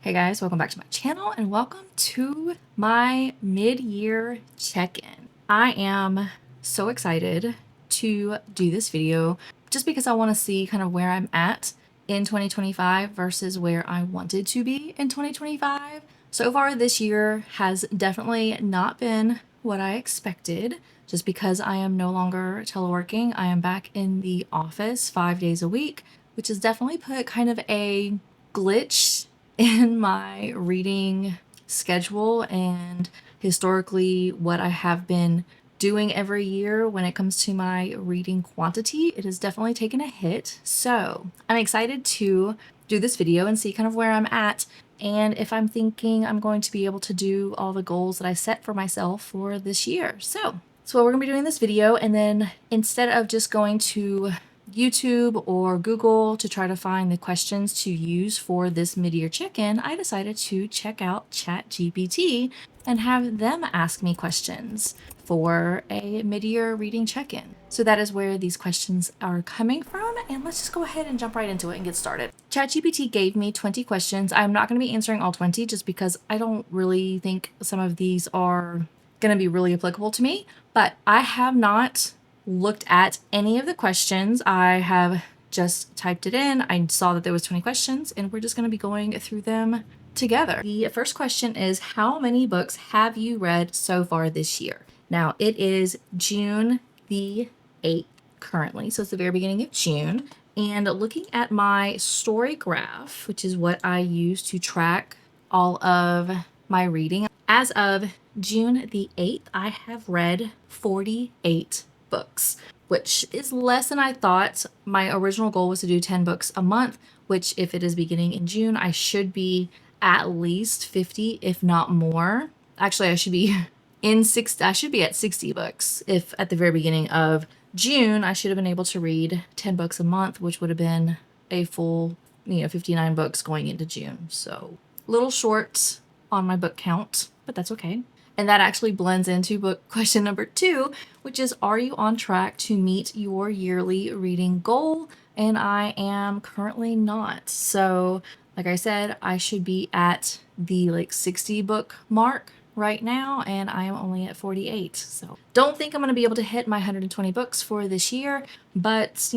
Hey guys, welcome back to my channel and welcome to my mid-year check-in. I am so excited to do this video just because I want to see kind of where I'm at in 2025 versus where I wanted to be in 2025. So far this year has definitely not been what I expected just because I am no longer teleworking. I am back in the office 5 days a week, which has definitely put kind of a glitch in my reading schedule and historically what I have been doing every year when it comes to my reading quantity. It has definitely taken a hit. So I'm excited to do this video and see kind of where I'm at and if I'm thinking I'm going to be able to do all the goals that I set for myself for this year. So that's what we're gonna be doing this video. And then instead of just going to YouTube or Google to try to find the questions to use for this mid-year check-in, I decided to check out ChatGPT and have them ask me questions for a mid-year reading check-in. So that is where these questions are coming from, and let's just go ahead and jump right into it and get started. ChatGPT gave me 20 questions. I'm not going to be answering all 20 just because I don't really think some of these are going to be really applicable to me, but I have not looked at any of the questions. I have just typed it in. I saw that there was 20 questions and we're just going to be going through them together. The first question is, how many books have you read so far this year? Now it is June the 8th currently, so it's the very beginning of June. And looking at my story graph, which is what I use to track all of my reading, as of June the 8th, I have read 48 books, which is less than I thought. My original goal was to do 10 books a month, which if it is beginning in June, I should be at least 50, if not more. Actually, I should be I should be at 60 books. If at the very beginning of June, I should have been able to read 10 books a month, which would have been a full, 59 books going into June. So a little short on my book count, but that's okay. And that actually blends into book question number 2, which is, are you on track to meet your yearly reading goal? And I am currently not. So like I said, I should be at the 60 book mark right now, and I am only at 48. So don't think I'm going to be able to hit my 120 books for this year, but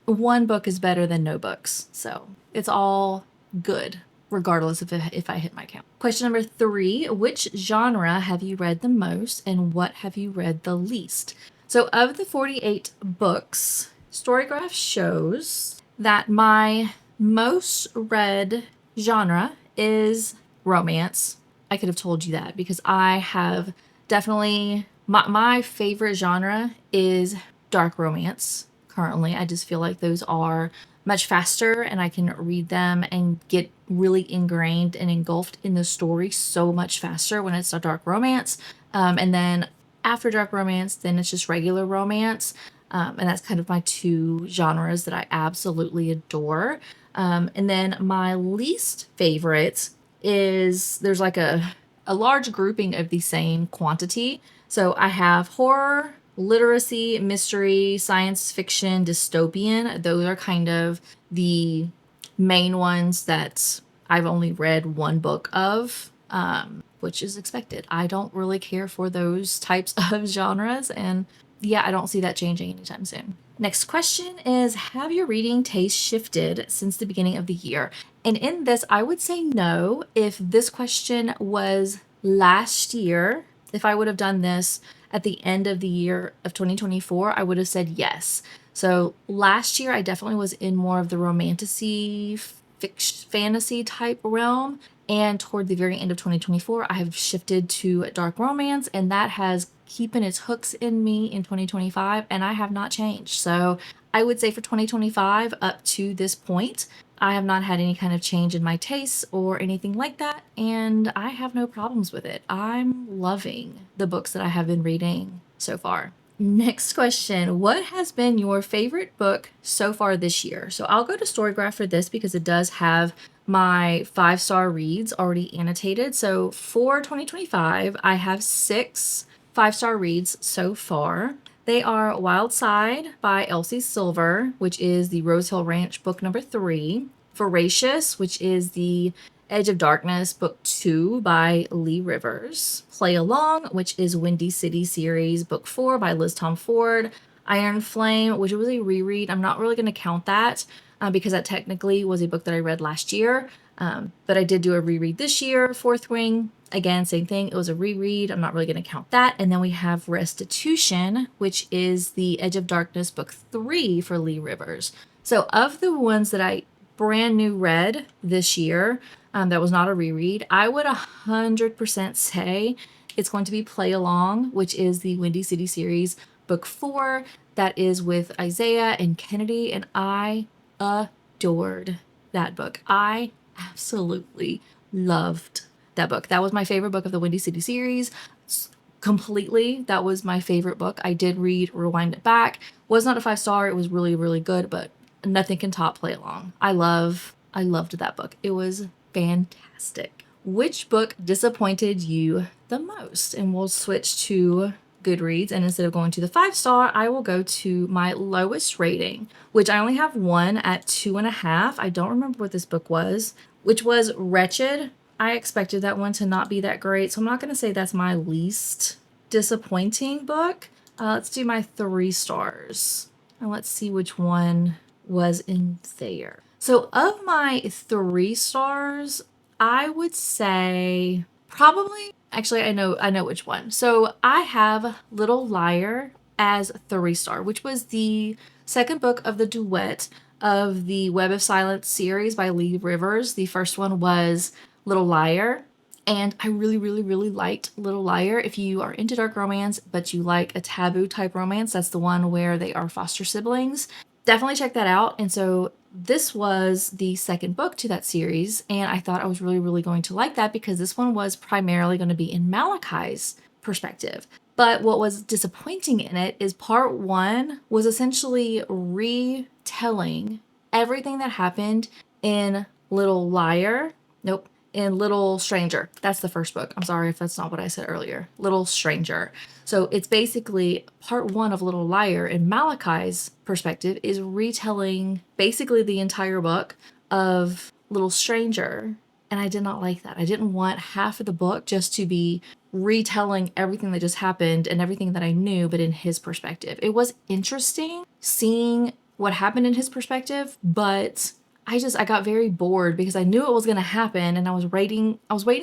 one book is better than no books. So it's all good, regardless if I hit my count. Question number 3, which genre have you read the most and what have you read the least? So of the 48 books, Storygraph shows that my most read genre is romance. I could have told you that because I have definitely, my favorite genre is dark romance currently. I just feel like those are much faster and I can read them and get really ingrained and engulfed in the story so much faster when it's a dark romance. And then after dark romance, then it's just regular romance. And that's kind of my 2 genres that I absolutely adore. And then my least favorite is, there's like a large grouping of the same quantity. So I have horror, literacy, mystery, science fiction, dystopian. Those are kind of the main ones that I've only read 1 book of, which is expected. I don't really care for those types of genres, and yeah, I don't see that changing anytime soon. Next question is, have your reading taste shifted since the beginning of the year? And in this, I would say no. If this question was last year, if I would have done this at the end of the year of 2024, I would have said yes. So last year, I definitely was in more of the romantasy, fantasy type realm. And toward the very end of 2024, I have shifted to dark romance, and that has keeping its hooks in me in 2025, and I have not changed. So I would say for 2025 up to this point, I have not had any kind of change in my tastes or anything like that, and I have no problems with it. I'm loving the books that I have been reading so far. Next question, what has been your favorite book so far this year? So I'll go to Storygraph for this because it does have my 5-star reads already annotated. So for 2025, I have 6 5-star reads so far. They are Wild Side by Elsie Silver, which is the Rose Hill Ranch book number 3. Voracious, which is the Edge of Darkness, Book 2 by Lee Rivers. Play Along, which is Windy City series, Book 4 by Liz Tom Ford. Iron Flame, which was a reread. I'm not really going to count that because that technically was a book that I read last year. But I did do a reread this year. Fourth Wing, again, same thing. It was a reread. I'm not really going to count that. And then we have Restitution, which is the Edge of Darkness, Book 3 for Lee Rivers. So of the ones that I brand new read this year, that was not a reread, I would 100% say it's going to be Play Along, which is the Windy City series, Book 4. That is with Isaiah and Kennedy, and I adored that book. I absolutely loved that book. That was my favorite book of the Windy City series. Completely, that was my favorite book. I did read Rewind It Back. Was not a 5-star. It was really, really good, but nothing can top Play Along. I loved that book. It was fantastic. Which book disappointed you the most? And we'll switch to Goodreads, and instead of going to the 5-star, I will go to my lowest rating, which I only have one at 2.5. I don't remember what this book was, which was Wretched. I expected that one to not be that great, so I'm not going to say that's my least disappointing book. Let's do my 3 stars, and let's see which one was in there. So of my 3 stars, I would say probably, actually, I know which one. So I have Little Liar as 3-star, which was the second book of the duet of the Web of Silence series by Lee Rivers. The first one was Little Liar, and I really, really, really liked Little Liar. If you are into dark romance, but you like a taboo type romance, that's the one where they are foster siblings. Definitely check that out. And so this was the second book to that series, and I thought I was really, really going to like that because this one was primarily going to be in Malachi's perspective. But what was disappointing in it is part 1 was essentially retelling everything that happened in Little Liar. Nope. In Little Stranger. That's the first book. I'm sorry if that's not what I said earlier. Little Stranger. So it's basically part 1 of Little Liar in Malachi's perspective is retelling basically the entire book of Little Stranger. And I did not like that. I didn't want half of the book just to be retelling everything that just happened and everything that I knew, but in his perspective. It was interesting seeing what happened in his perspective, but I got very bored because I knew it was going to happen, and I was waiting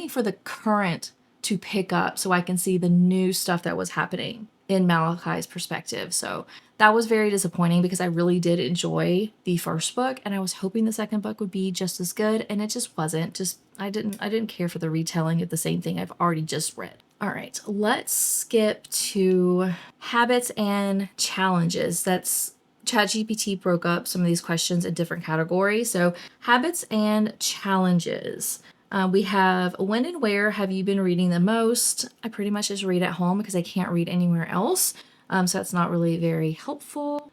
for the current to pick up so I can see the new stuff that was happening in Malachi's perspective. So that was very disappointing because I really did enjoy the first book, and I was hoping the second book would be just as good, and it just wasn't. I didn't care for the retelling of the same thing I've already just read. All right, let's skip to habits and challenges. That's ChatGPT broke up some of these questions in different categories. So habits and challenges. We have when and where have you been reading the most? I pretty much just read at home because I can't read anywhere else. So that's not really very helpful.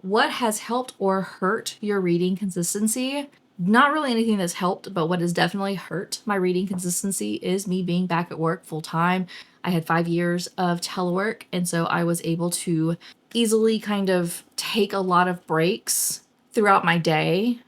What has helped or hurt your reading consistency? Not really anything that's helped, but what has definitely hurt my reading consistency is me being back at work full time. I had 5 years of telework, and so I was able to easily kind of take a lot of breaks throughout my day.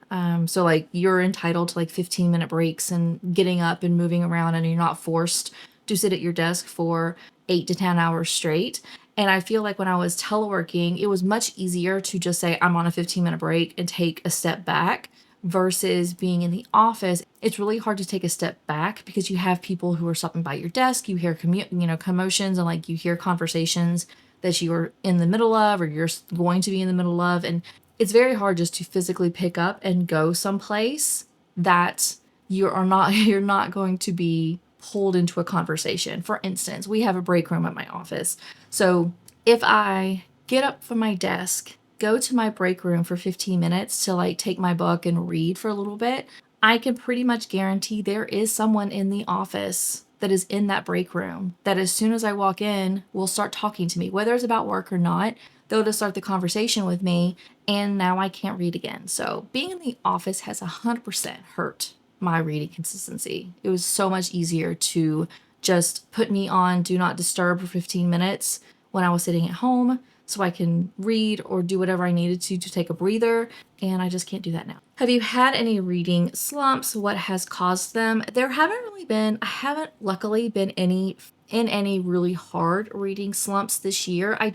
So like you're entitled to like 15-minute breaks and getting up and moving around, and you're not forced to sit at your desk for 8 to 10 hours straight. And I feel like when I was teleworking, it was much easier to just say I'm on a 15-minute break and take a step back versus being in the office. It's really hard to take a step back because you have people who are stopping by your desk. You hear commotions, and like you hear conversations that you are in the middle of or you're going to be in the middle of. And it's very hard just to physically pick up and go someplace that you're not going to be pulled into a conversation. For instance, we have a break room at my office. So if I get up from my desk, go to my break room for 15 minutes to like take my book and read for a little bit, I can pretty much guarantee there is someone in the office that is in that break room that as soon as I walk in will start talking to me, whether it's about work or not. They'll just start the conversation with me, and now I can't read again. So being in the office has 100% hurt my reading consistency. It was so much easier to just put me on do not disturb for 15 minutes when I was sitting at home so I can read or do whatever I needed to take a breather, and I just can't do that now. Have you had any reading slumps? What has caused them? There haven't really been, I haven't luckily been in any really hard reading slumps this year. I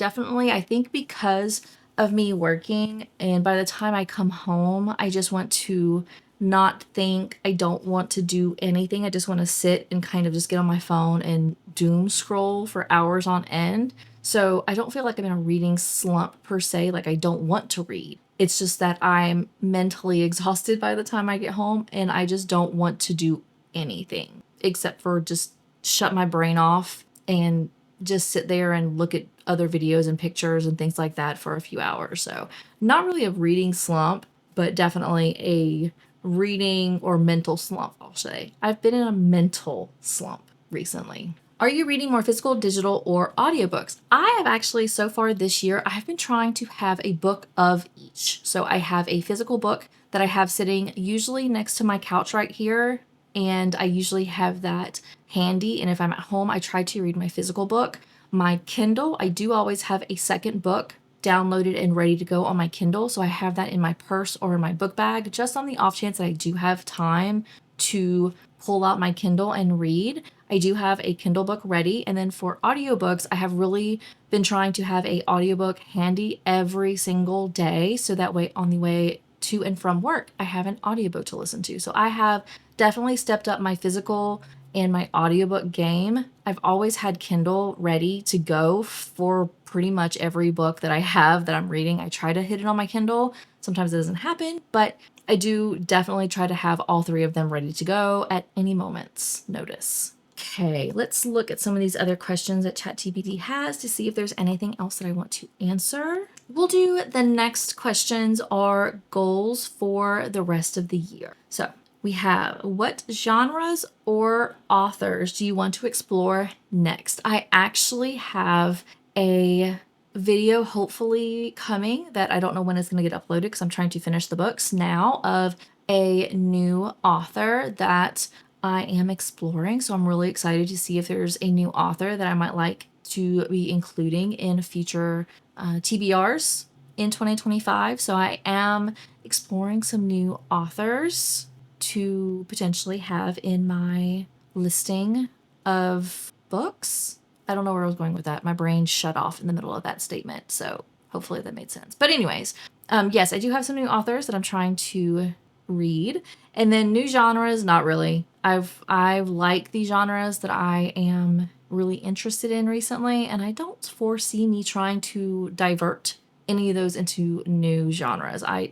think because of me working, and by the time I come home, I just want to not think. I don't want to do anything. I just want to sit and kind of just get on my phone and doom scroll for hours on end. So I don't feel like I'm in a reading slump per se, like I don't want to read. It's just that I'm mentally exhausted by the time I get home, and I just don't want to do anything except for just shut my brain off and just sit there and look at other videos and pictures and things like that for a few hours. So not really a reading slump, but definitely a reading or mental slump, I'll say. I've been in a mental slump recently. Are you reading more physical, digital, or audiobooks? I have actually, so far this year, I've been trying to have a book of each. So I have a physical book that I have sitting usually next to my couch right here, and I usually have that handy. And if I'm at home, I try to read my physical book. My Kindle, I do always have a second book downloaded and ready to go on my Kindle. So I have that in my purse or in my book bag, just on the off chance that I do have time to pull out my Kindle and read. I do have a Kindle book ready. And then for audiobooks, I have really been trying to have a audiobook handy every single day. So that way on the way to and from work, I have an audiobook to listen to. So I have definitely stepped up my physical and my audiobook game. I've always had Kindle ready to go for pretty much every book that I have that I'm reading. I try to hit it on my Kindle. Sometimes it doesn't happen, but I do definitely try to have all three of them ready to go at any moment's notice. Okay, let's look at some of these other questions that ChatGPT has to see if there's anything else that I want to answer. We'll do the next questions are goals for the rest of the year. So we have, what genres or authors do you want to explore next? I actually have a video hopefully coming that I don't know when it's going to get uploaded because I'm trying to finish the books now, of a new author that I am exploring. So I'm really excited to see if there's a new author that I might like to be including in future TBRs in 2025. So I am exploring some new authors to potentially have in my listing of books. I don't know where I was going with that. My brain shut off in the middle of that statement. So hopefully that made sense. But anyways, yes, I do have some new authors that I'm trying to read. And then new genres, not really. I like the genres that I am really interested in recently, and I don't foresee me trying to divert any of those into new genres. I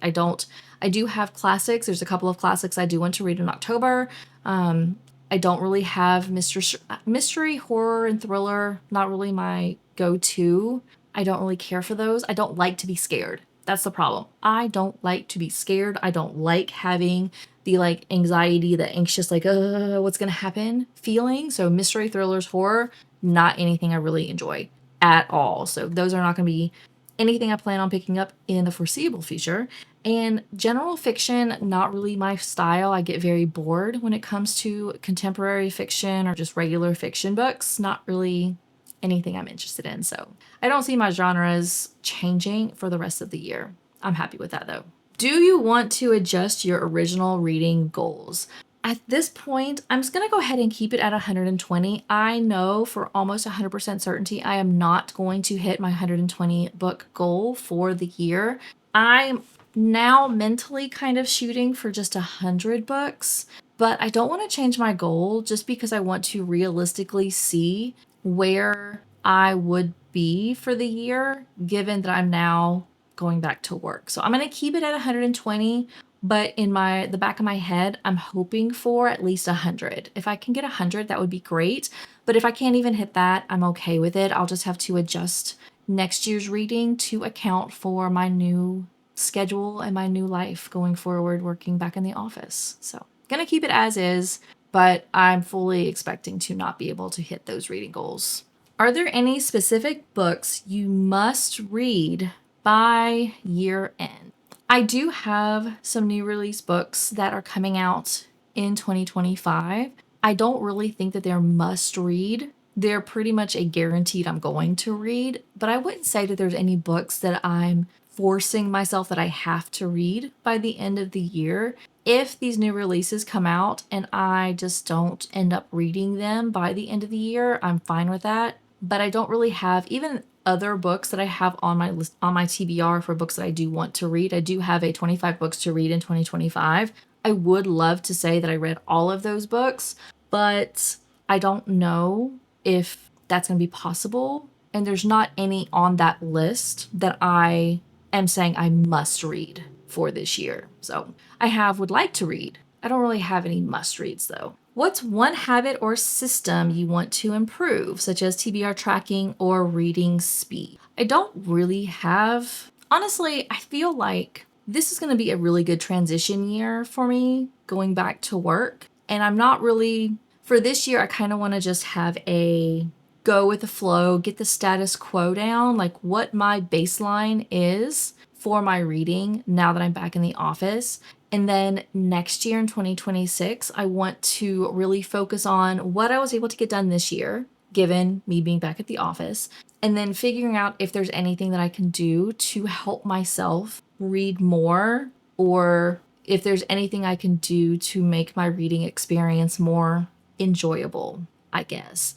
do have classics. There's a couple of classics I do want to read in October. I don't really have mystery, horror, and thriller. Not really my go-to. I don't really care for those. I don't like to be scared. That's the problem. I don't like to be scared. I don't like having the anxiety, the anxious, what's going to happen feeling. So mystery, thrillers, horror, not anything I really enjoy at all. So those are not going to be anything I plan on picking up in the foreseeable future. And general fiction, not really my style. I get very bored when it comes to contemporary fiction or just regular fiction books. Not really anything I'm interested in. So I don't see my genres changing for the rest of the year. I'm happy with that though. Do you want to adjust your original reading goals? At this point, I'm just going to go ahead and keep it at 120. I know for almost 100% certainty I am not going to hit my 120 book goal for the year. I'm now mentally kind of shooting for just 100 books, but I don't want to change my goal just because I want to realistically see where I would be for the year, given that I'm now going back to work. So I'm going to keep it at 120, but in the back of my head, I'm hoping for at least 100. If I can get 100, that would be great. But if I can't even hit that, I'm okay with it. I'll just have to adjust next year's reading to account for my new schedule and my new life going forward, working back in the office. So gonna keep it as is, but I'm fully expecting to not be able to hit those reading goals. Are there any specific books you must read by year end? I do have some new release books that are coming out in 2025. I don't really think that they're must read they're pretty much a guaranteed I'm going to read, but I wouldn't say that there's any books that I'm forcing myself that I have to read by the end of the year. If these new releases come out and I just don't end up reading them by the end of the year, I'm fine with that. But I don't really have even other books that I have on my list on my TBR for books that I do want to read. I do have a 25 books to read in 2025. I would love to say that I read all of those books, but I don't know if that's going to be possible. And there's not any on that list that I am saying I must read for this year. So I would like to read. I don't really have any must reads though. What's one habit or system you want to improve, such as TBR tracking or reading speed? I don't really have. Honestly, I feel like this is going to be a really good transition year for me going back to work. And I'm not really, for this year, I kind of want to just have a go with the flow, get the status quo down, like what my baseline is for my reading now that I'm back in the office. And then next year in 2026, I want to really focus on what I was able to get done this year, given me being back at the office, and then figuring out if there's anything that I can do to help myself read more, or if there's anything I can do to make my reading experience more enjoyable, I guess.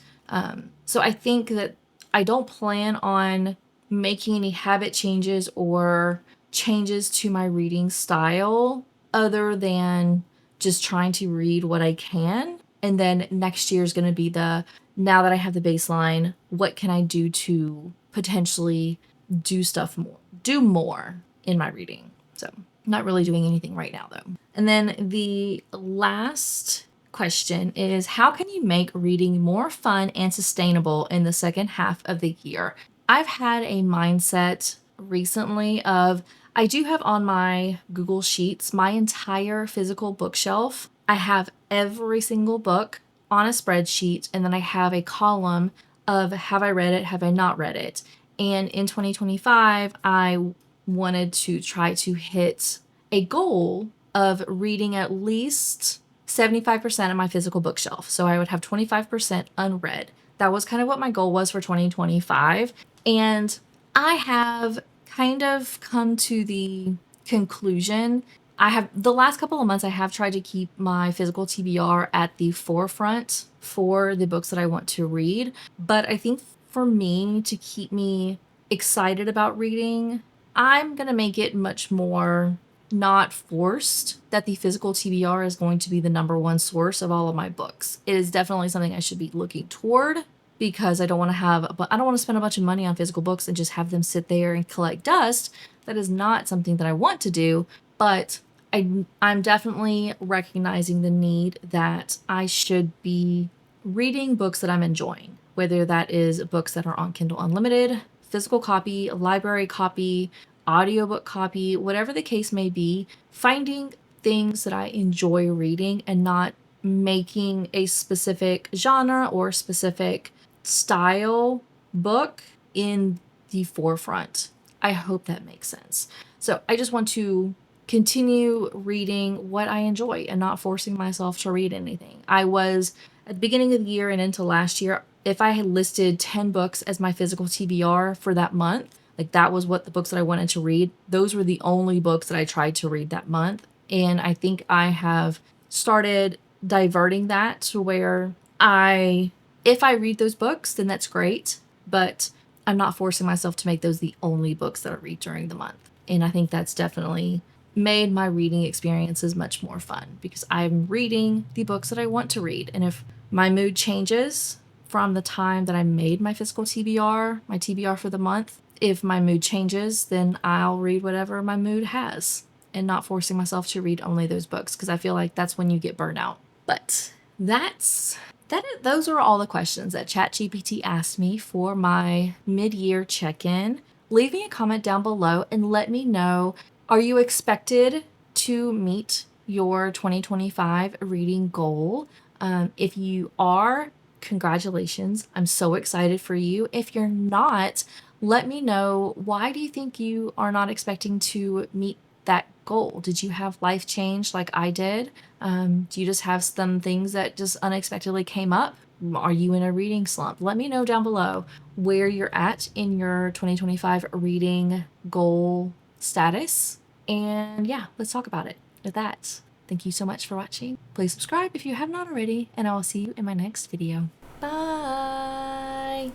So I think that I don't plan on making any habit changes or changes to my reading style other than just trying to read what I can. And then next year is going to be now that I have the baseline, what can I do to potentially do more in my reading? So I'm not really doing anything right now though. And then the last question is, how can you make reading more fun and sustainable in the second half of the year? I've had a mindset recently of, I do have on my Google Sheets my entire physical bookshelf. I have every single book on a spreadsheet, and then I have a column of have I read it, have I not read it. And in 2025, I wanted to try to hit a goal of reading at least 75% of my physical bookshelf. So I would have 25% unread. That was kind of what my goal was for 2025. And I have kind of come to the conclusion. The last couple of months, I have tried to keep my physical TBR at the forefront for the books that I want to read. But I think for me to keep me excited about reading, I'm going to make it much more not forced that the physical TBR is going to be the number one source of all of my books. It is definitely something I should be looking toward, because I don't want to spend a bunch of money on physical books and just have them sit there and collect dust. That is not something that I want to do, but I'm definitely recognizing the need that I should be reading books that I'm enjoying, whether that is books that are on Kindle Unlimited, physical copy, library copy, audiobook copy, whatever the case may be, finding things that I enjoy reading and not making a specific genre or specific style book in the forefront. I hope that makes sense. So I just want to continue reading what I enjoy and not forcing myself to read anything. I was at the beginning of the year and into last year, if I had listed 10 books as my physical TBR for that month, like that was what the books that I wanted to read. Those were the only books that I tried to read that month. And I think I have started diverting that to where if I read those books, then that's great. But I'm not forcing myself to make those the only books that I read during the month. And I think that's definitely made my reading experiences much more fun, because I'm reading the books that I want to read. And if my mood changes from the time that I made my physical TBR, my TBR for the month, if my mood changes, then I'll read whatever my mood has, and not forcing myself to read only those books, because I feel like that's when you get burnt out. But those are all the questions that ChatGPT asked me for my mid-year check-in. Leave me a comment down below and let me know, are you expected to meet your 2025 reading goal? If you are, congratulations. I'm so excited for you. If you're not, let me know, why do you think you are not expecting to meet that goal? Did you have life change like I did? Do you just have some things that just unexpectedly came up? Are you in a reading slump? Let me know down below where you're at in your 2025 reading goal status. And yeah, let's talk about it. With that, thank you so much for watching. Please subscribe if you have not already, and I will see you in my next video. Bye!